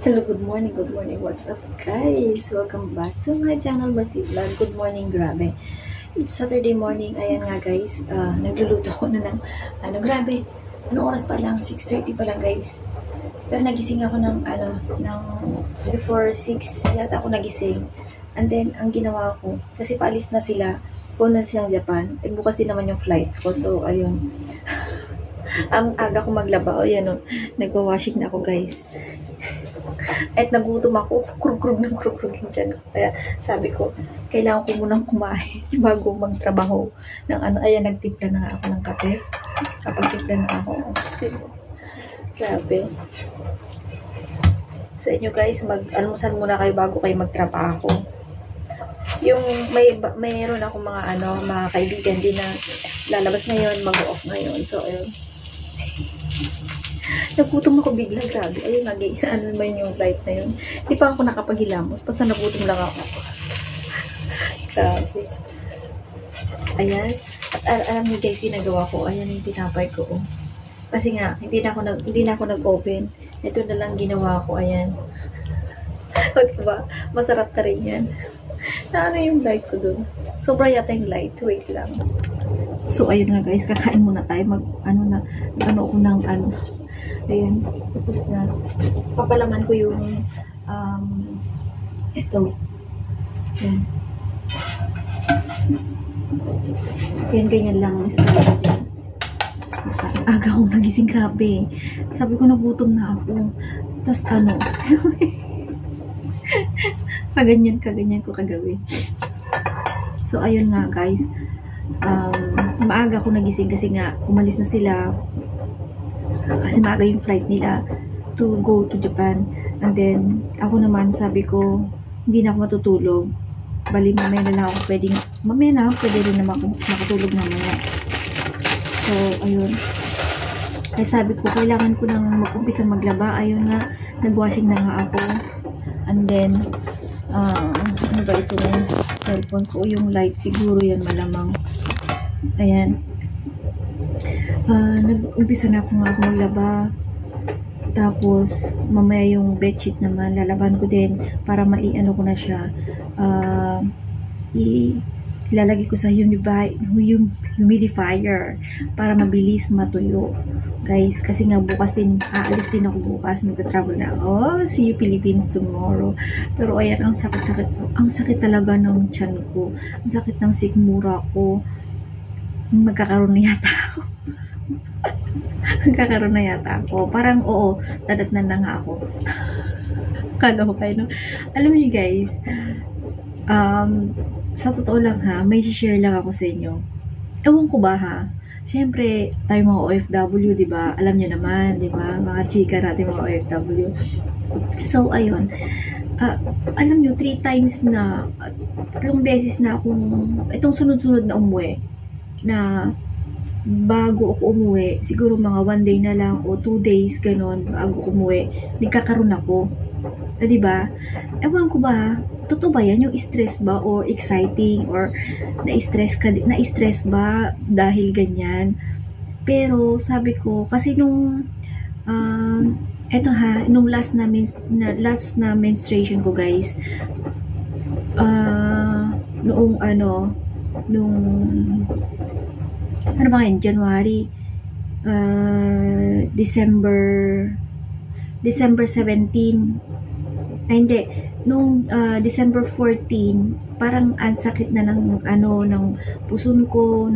Hello, good morning, what's up guys? Welcome back to my channel, Mercy Vlog. Good morning, grabe. It's Saturday morning, ayan nga guys, nagluluto ko na ng, grabe, anong oras pa lang, 6:30 pa lang guys. Pero nagising ako ng, before 6, yata ako nagising. And then, ang ginawa ko, kasi paalis na sila, punan silang Japan, at bukas din naman yung flight ko, so ayun. Ang aga ko maglaba, o yan o, nagwa-washing na ako guys. At nagutom ako, krug-krug yung tiyan ko. Kaya sabi ko, kailangan ko munang kumain bago magtrabaho. Ayan, nagtimpla na nga ako ng kape. Kapag timpla na ako, grabe. Sa inyo guys, mag-almusal muna kayo bago kayo magtrabaho. Yung mayroon ako mga kaibigan din na lalabas ngayon, mag-off ngayon. So, ayun. Nagutom ako bigla, grabe. Ayun, ano naman yung flight na yun. Hindi pa ako nakapaghilamos. Basta nagutom lang ako. Grabe. Ayan. At alam niyo guys, ginagawa ko. Ayan yung tinapay ko. Oh. Kasi nga, hindi na ako nag-open. Ito na lang ginawa ko. Ayan. O diba? Masarap na rin yan. Ano yung light ko dun? Sobra yata yung light. Wait lang. So, ayun nga guys. Kakain muna tayo. Ayan, tapos na. Papalaman ko yung ito. Ayan. Ayan, ganyan lang. Aga akong nagising, grabe. Sabi ko, nagutom na ako. Tapos kaganyan ko kagabi. So, ayun nga guys. Maaga ako nagising kasi nga, umalis na sila. Kasi maaga yung flight nila to go to Japan. And then, ako naman, sabi ko, hindi na ako matutulog. Bali, mamaya na ako pwede rin naman ako makatulog mamaya. So, ayun. Kaya sabi ko, kailangan ko nang mag-umpisa maglaba. Ayun nga, nag-washing na nga ako. And then, ano ba ito ng cellphone ko? Yung light, siguro yan malamang. Ayan. Nag-umpisa na ako maglaba. Tapos mamaya yung bedsheet naman lalaban ko din para maiano ko na siya. Ilalagay ko sa humidifier para mabilis matuyo guys, kasi nga bukas din aalis din ako bukas, magta-travel na ako. See you Philippines tomorrow. Pero ayan, ang sakit talaga ng tiyan ko, ang sakit ng sikmura ko. Magkakaroon na yata ako. Magkakaroon na yata ako. Parang oo, dadatnan na nga ako. Kala ko kayo, no? Alam niyo guys, sa totoo lang ha, may share lang ako sa inyo. Ewan ko ba ha? Siyempre, tayo mga OFW, di ba? Alam niyo naman, di ba? Mga chika natin mga OFW. So, ayun. Alam niyo, 3 beses na akong, itong sunod-sunod na umuwi, na bago ako umuwi, siguro mga 1 day na lang o 2 days, ganon, bago ako umuwi, nagkakaroon ako. Diba? Ewan ko ba, totoo ba yan? Yung stress ba or exciting or na-stress ba dahil ganyan? Pero sabi ko, kasi nung eto ha, nung last na menstruation ko guys, noong ano ba yan? January, December 17, ay hindi, nung December 14, parang ang sakit na ng puson ko,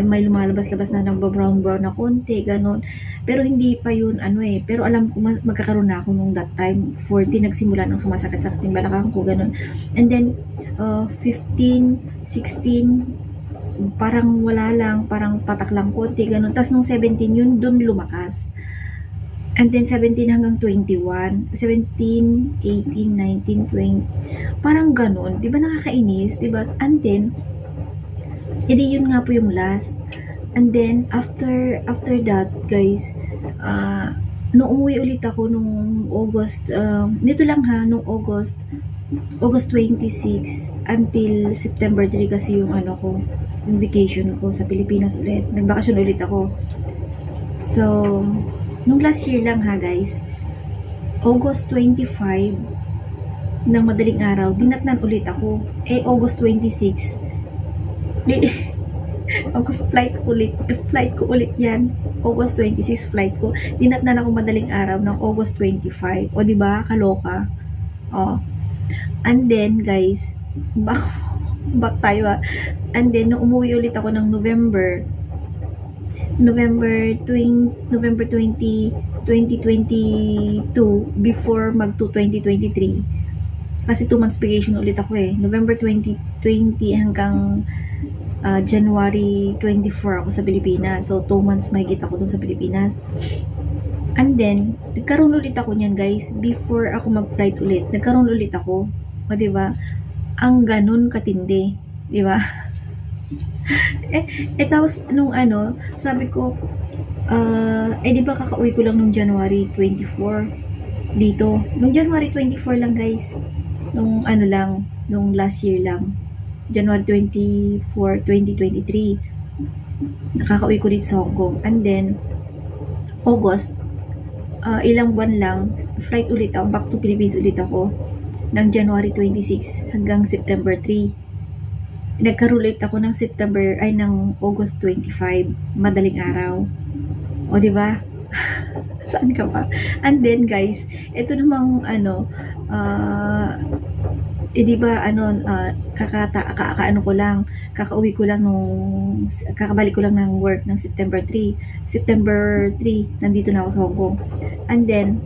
may lumalabas-labas na nagba-brown na konti, ganon. Pero hindi pa yun pero alam ko magkakaroon na ako nung that time. 14 nagsimula ng sumasakit-sakit yung balakang ko, ganon. And then 15, 16 parang wala lang, parang patak lang konti, ganun. Tapos nung 17 yun, dun lumakas. And then 17 hanggang 21, 17, 18, 19, 20, parang ganun. Di ba nakakainis? Di ba? And then, edi yun nga po yung last. And then, after that, guys, nung umuwi ulit ako nung August, nito lang ha, nung August 26 until September 3 kasi yung yung vacation ko sa Pilipinas ulit. Nagbakasyon ulit ako. So, nung last year lang ha guys, August 25 ng madaling araw, dinatnan ulit ako. August 26, flight ko ulit yan. August 26, flight ko. Dinatnan ako madaling araw ng August 25. O, diba? Kaloka. O. And then, guys, back tayo And then, nung umuwi ulit ako ng November 20, 2022 before mag to 2023. Kasi 2 months vacation ulit ako November 2020 hanggang January 24 ako sa Pilipinas. So, 2 months mahigit ako dun sa Pilipinas. And then, nagkaroon ulit ako niyan, guys. Before ako mag-flight ulit, nagkaroon ulit ako. O, diba? Ang ganun katindi. Diba? Tapos, nung sabi ko, diba kakauwi ko lang nung January 24 dito. Nung January 24 lang, guys. Nung nung last year lang. January 24, 2023. Nakakauwi ko dito sa Hong Kong. And then, August, ilang buwan lang, flight ulit ako, back to Philippines ulit ako. Ng January 26 hanggang September 3. Nagkaroon ulit ako ng August 25, madaling araw. O, diba? Saan ka pa? And then, guys, ito namang, diba, kakauwi ko lang kakabalik ko lang ng work ng September 3, nandito na ako sa Hong Kong. And then,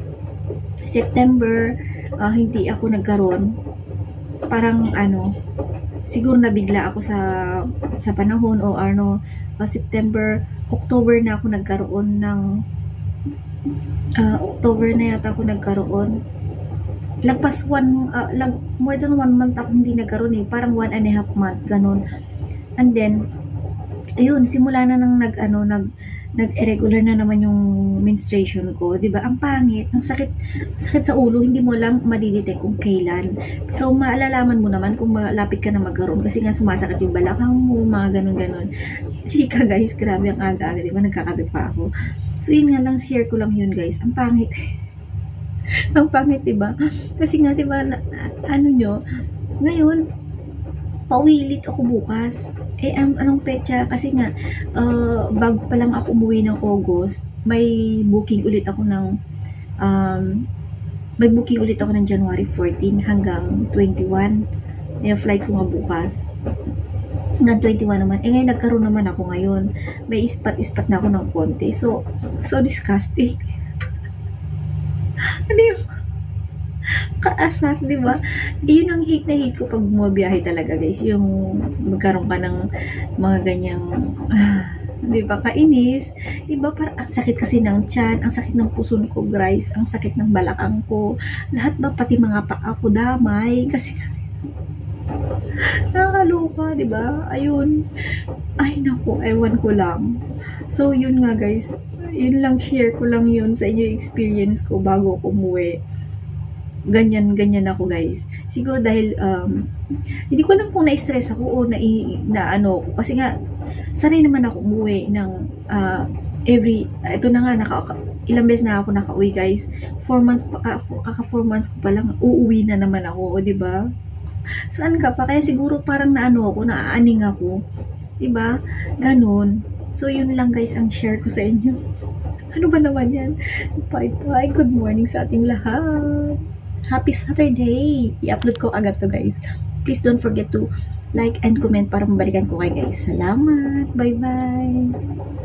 September, hindi ako nagkaroon. Parang, siguro nabigla ako sa panahon o September, October na ako nagkaroon ng October na yata ako nagkaroon. Lagpas more than 1 month ako hindi nagkaroon parang 1.5 month ganun. And then ayun, simula na nang nag-irregular na naman yung menstruation ko, 'di ba? Ang pangit, ang sakit sa ulo, hindi mo lang madidetect kung kailan. Pero maalalaman mo naman kung malapit ka na magkaroon kasi nga sumasakit yung balakang mo, mga ganun. Chika, guys, grabe ang aga-aga, 'di ba? Nagkakape pa ako. So yun nga lang, share ko lang yun, guys. Ang pangit. Ang pangit, 'di ba? Kasi nga 'di ba, ngayon pauwilit ako bukas. Anong petsa? Kasi nga, bago pa lang ako umuwi ng August, may booking ulit ako ng January 14 hanggang 21. Yung flight ko nga bukas. Hanggang 21 naman. Ngayon, nagkaroon naman ako ngayon. May ispat na ako ng konti. So disgusting. Ano yung kaasak, di ba? Yun ang hate na hate ko pag bumabiyahe talaga, guys. Yung magkaroon ka ng mga ganyang, di ba, kainis. Di ba, parang ang sakit kasi ng tiyan, ang sakit ng puson ko, guys, ang sakit ng balakang ko. Lahat ba, pati mga paa ko damay. Kasi, nakakaloka, di ba? Ayun. Ay, naku, ewan ko lang. So, yun nga, guys. Yun lang, share ko lang yun sa inyo experience ko bago ako umuwi. Ganyan ako, guys. Siguro dahil hindi ko alam kung na-stress ako o kasi nga sanay naman ako umuwi ng ito na nga, ilang beses na ako nakauwi, guys. 4 months pa, 4 months ko pa lang uuwi na naman ako, o, diba? Saan ka pa? Kaya siguro parang naaaning ako, diba? Ganun. So yun lang, guys, ang share ko sa inyo. Ano ba naman yan? Bye. Good morning sa ating lahat. Happy Saturday! I-upload ko agad to, guys. Please don't forget to like and comment para mabalikan ko kayo, guys. Salamat! Bye-bye!